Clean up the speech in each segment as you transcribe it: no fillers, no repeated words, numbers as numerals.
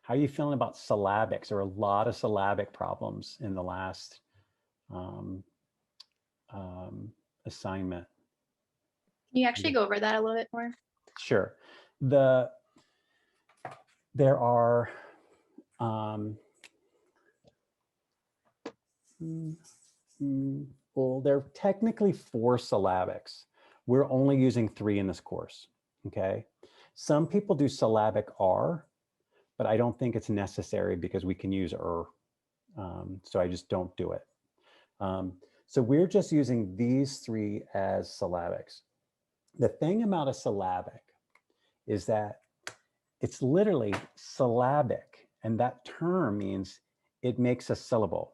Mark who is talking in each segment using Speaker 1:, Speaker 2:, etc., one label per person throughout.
Speaker 1: How are you feeling about syllabics? There are a lot of syllabic problems in the last assignment.
Speaker 2: Can you actually go over that a little bit more?
Speaker 1: Sure. There are well, there are technically 4 syllabics. We're only using 3 in this course, okay? Some people do syllabic R, but I don't think it's necessary because we can use so I just don't do it. So we're just using these 3 as syllabics. The thing about a syllabic is that it's literally syllabic, and that term means it makes a syllable.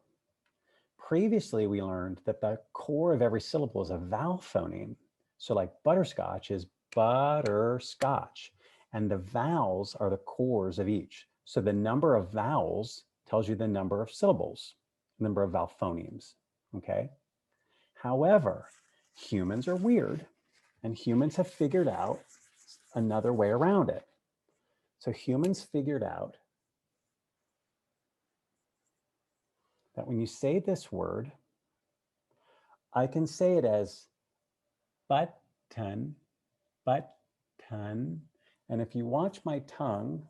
Speaker 1: Previously, we learned that the core of every syllable is a vowel phoneme. So like butterscotch is butterscotch, and the vowels are the cores of each. So the number of vowels tells you the number of syllables, number of vowel phonemes, okay? However, humans are weird, and humans have figured out another way around it. So humans figured out that when you say this word, I can say it as button, button. And if you watch my tongue,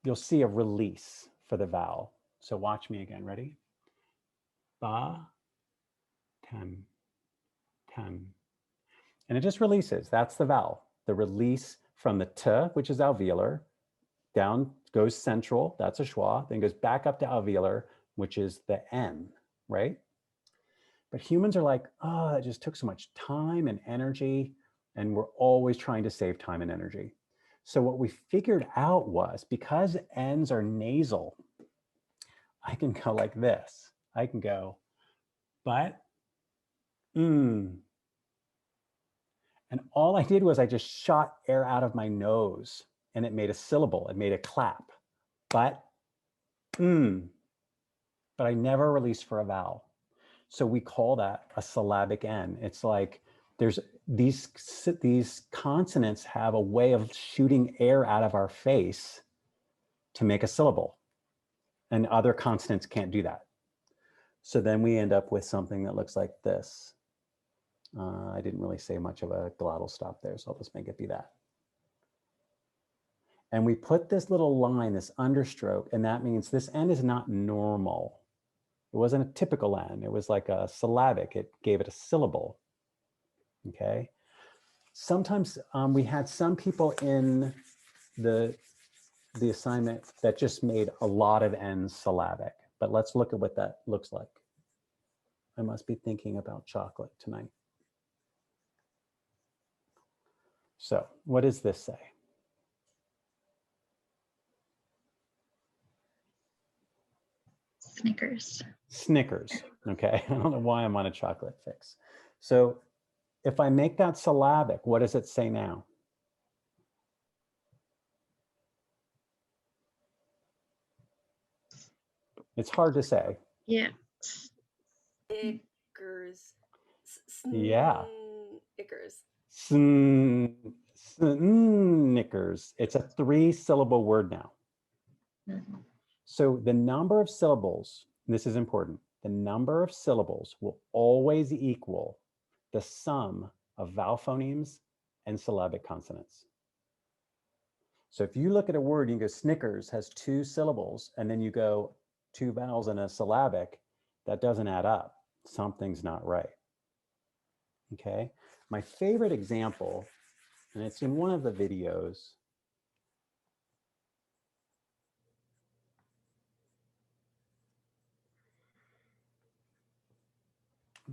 Speaker 1: you'll see a release for the vowel. So watch me again, ready? Ba, ten, ten. And it just releases, that's the vowel. The release from the t, which is alveolar, down goes central, that's a schwa, then goes back up to alveolar, which is the N, right? But humans are like, oh, that just took so much time and energy, and we're always trying to save time and energy. So what we figured out was, because N's are nasal, I can go like this. I can go, but, And all I did was I just shot air out of my nose, and it made a syllable, it made a clap, but, but I never released for a vowel. So we call that a syllabic N. It's like there's these consonants have a way of shooting air out of our face to make a syllable, and other consonants can't do that. So then we end up with something that looks like this. I didn't really say much of a glottal stop there, so I'll just make it be that. And we put this little line, this understroke, and that means this N is not normal. It wasn't a typical N, it was like a syllabic. It gave it a syllable, okay? Sometimes we had some people in the assignment that just made a lot of N's syllabic, but let's look at what that looks like. I must be thinking about chocolate tonight. So what does this say?
Speaker 2: Snickers.
Speaker 1: Snickers, okay? I don't know why I'm on a chocolate fix. So if I make that syllabic, what does it say now? It's hard to say.
Speaker 2: Yeah.
Speaker 3: Snickers.
Speaker 1: Yeah.
Speaker 3: Snickers.
Speaker 1: Snickers. It's a 3-syllable word now. So the number of syllables, this is important, the number of syllables will always equal the sum of vowel phonemes and syllabic consonants. So if you look at a word, you can go Snickers has 2 syllables, and then you go 2 vowels and a syllabic, that doesn't add up. Something's not right. Okay, my favorite example, and it's in one of the videos.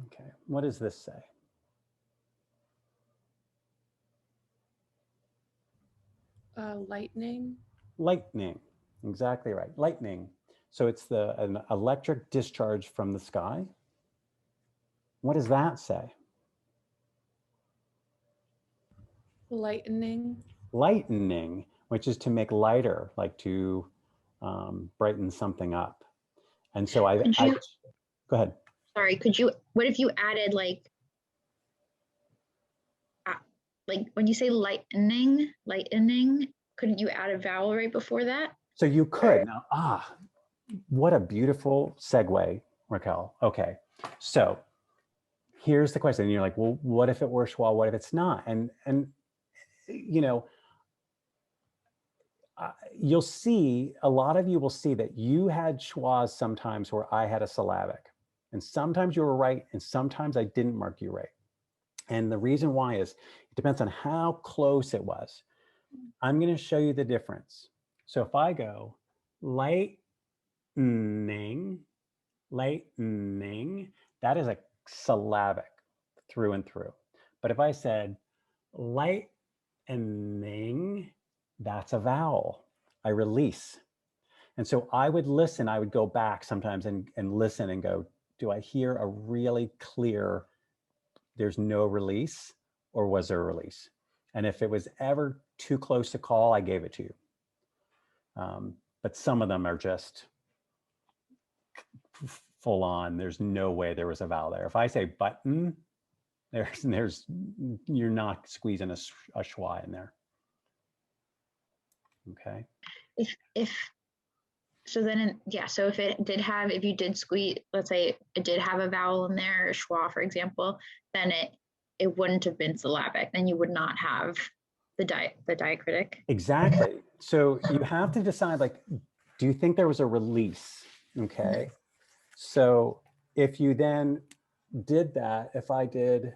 Speaker 1: Okay, what does this say?
Speaker 3: Lightning.
Speaker 1: Lightning, exactly right, lightning. So it's an electric discharge from the sky. What does that say?
Speaker 3: Lightning.
Speaker 1: Lightening, which is to make lighter, like to brighten something up. And so I go ahead.
Speaker 2: Sorry, what if you added like like when you say lightning, couldn't you add a vowel right before that?
Speaker 1: So you could. Now, what a beautiful segue, Raquel. Okay, so here's the question. You're like, well, what if it were schwa? What if it's not? And you know, you'll see, a lot of you will see that you had schwas sometimes where I had a syllabic. And sometimes you were right, and sometimes I didn't mark you right. And the reason why is it depends on how close it was. I'm going to show you the difference. So if I go lightning, that is a syllabic through and through. But if I said lightning, that's a vowel. I release. And so I would listen, I would go back sometimes and listen and go, do I hear a really clear, there's no release, or was there a release? And if it was ever too close to call, I gave it to you. But some of them are just full on. There's no way there was a vowel there. If I say button, you're not squeezing a schwa in there. Okay.
Speaker 2: So then, so if you did squeeze, let's say it did have a vowel in there, or schwa, for example, then it wouldn't have been syllabic. Then you would not have the diacritic.
Speaker 1: Exactly. So you have to decide, like, do you think there was a release? Okay. So if you then did that, if I did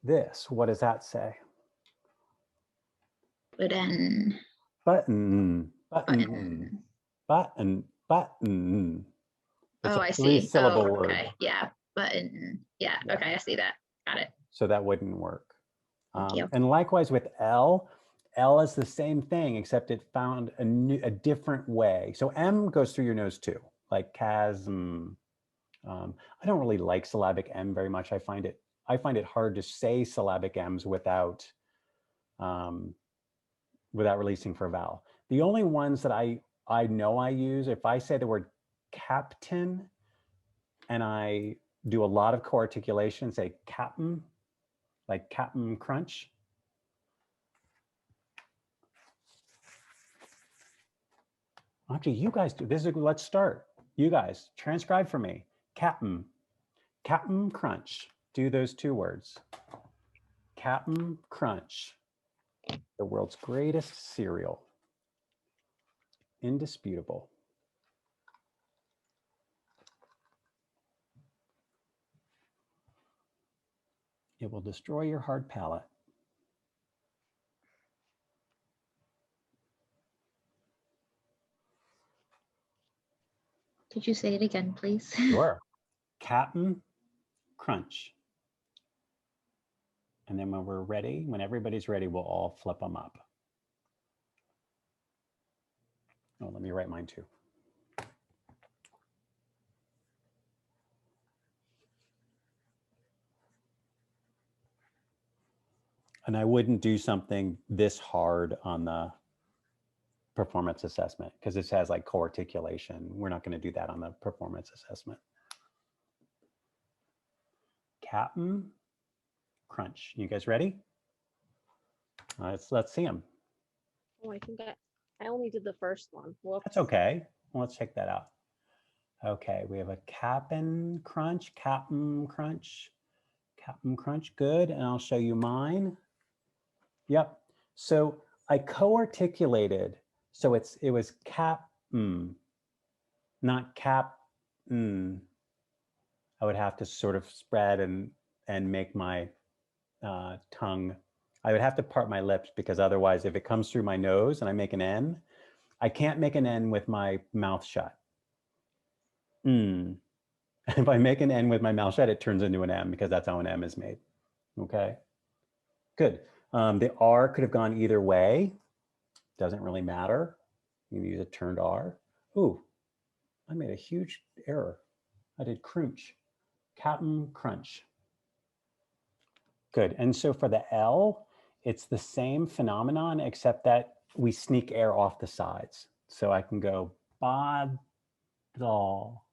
Speaker 1: this, what does that say?
Speaker 2: Button.
Speaker 1: Button, button, button, button. It's
Speaker 2: I see.
Speaker 1: 3-syllable word.
Speaker 2: Okay. Yeah. Button. Yeah. Okay. I see that. Got it.
Speaker 1: So that wouldn't work.
Speaker 2: Thank you.
Speaker 1: And likewise with L is the same thing, except it found a different way. So M goes through your nose too, like chasm. I don't really like syllabic M very much. I find it hard to say syllabic M's without releasing for a vowel. The only ones that I know I use, if I say the word captain and I do a lot of co-articulation, say captain, like Captain Crunch. Actually, you guys do this. Let's start. You guys transcribe for me. Captain Crunch. Do those two words. Captain Crunch, the world's greatest cereal. Indisputable. It will destroy your hard palate.
Speaker 2: Could you say it again, please?
Speaker 1: Sure. Captain Crunch. And then when we're ready, when everybody's ready, we'll all flip them up. Oh, let me write mine too. And I wouldn't do something this hard on the performance assessment because this has like co-articulation. We're not going to do that on the performance assessment. Captain Crunch. You guys ready? Let's see them.
Speaker 3: Oh, I think I only did the first one. Whoops.
Speaker 1: That's okay. Well, let's check that out. Okay, we have a Captain Crunch, Captain Crunch, Captain Crunch. Good. And I'll show you mine. Yep. So I co-articulated. So it was cap, not cap. I would have to sort of spread and make my tongue. I would have to part my lips because otherwise, if it comes through my nose and I make an N, I can't make an N with my mouth shut. If I make an N with my mouth shut, it turns into an M because that's how an M is made. Okay. Good. The R could have gone either way. Doesn't really matter. You can use a turned R. Ooh, I made a huge error. I did crunch. Captain Crunch. Good. And so for the L, it's the same phenomenon, except that we sneak air off the sides. So I can go bod, doll.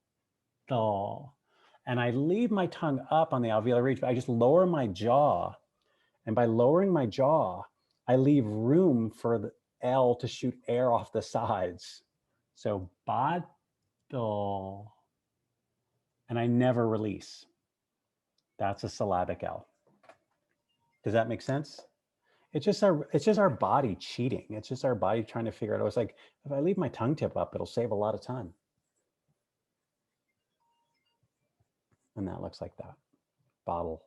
Speaker 1: and I leave my tongue up on the alveolar ridge, but I just lower my jaw. And by lowering my jaw, I leave room for the L to shoot air off the sides. So bottle, and I never release. That's a syllabic L. Does that make sense? It's just our body cheating. It's just our body trying to figure out. It's like, if I leave my tongue tip up, it'll save a lot of time. And that looks like that. Bottle.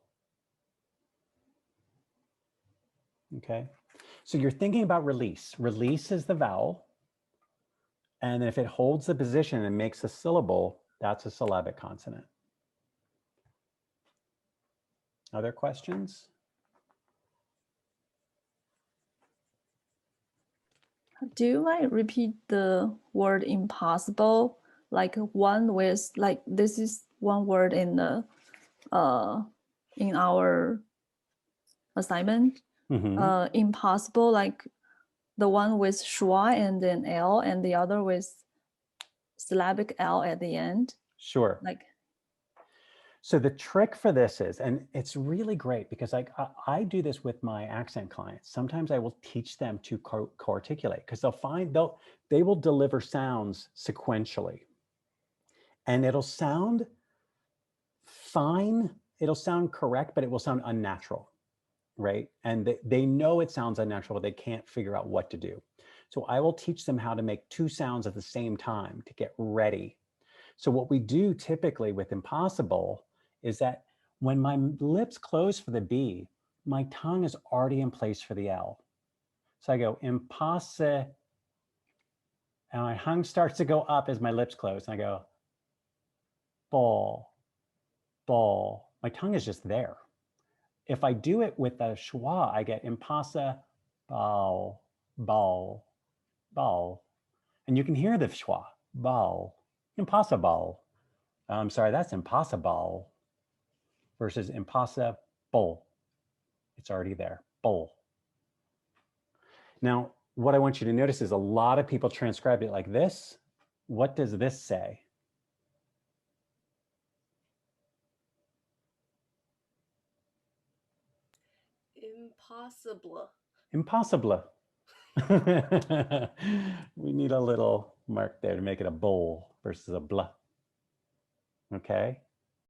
Speaker 1: Okay. So you're thinking about release. Release is the vowel. And if it holds the position and makes a syllable, that's a syllabic consonant. Other questions?
Speaker 4: Do you like repeat the word impossible? Like one with, like this is one word in the in our assignment. Impossible, like the one with schwa and then L, and the other with syllabic L at the end.
Speaker 1: Sure.
Speaker 4: Like,
Speaker 1: so the trick for this is, and it's really great because I do this with my accent clients. Sometimes I will teach them to co-articulate because they will deliver sounds sequentially, and it'll sound fine. It'll sound correct, but it will sound unnatural, right? And they know it sounds unnatural, but they can't figure out what to do. So I will teach them how to make two sounds at the same time to get ready. So what we do typically with impossible is that when my lips close for the B, my tongue is already in place for the L. So I go impossible, and my tongue starts to go up as my lips close. And I go ball, ball. My tongue is just there. If I do it with a schwa, I get impossible, ball, ball, ball. And you can hear the schwa, ball, impossible. I'm sorry, that's impossible versus impossible. It's already there, bowl. Now, what I want you to notice is a lot of people transcribe it like this. What does this say?
Speaker 5: Impossible.
Speaker 1: Impossible. We need a little mark there to make it a bowl versus a blah. Okay.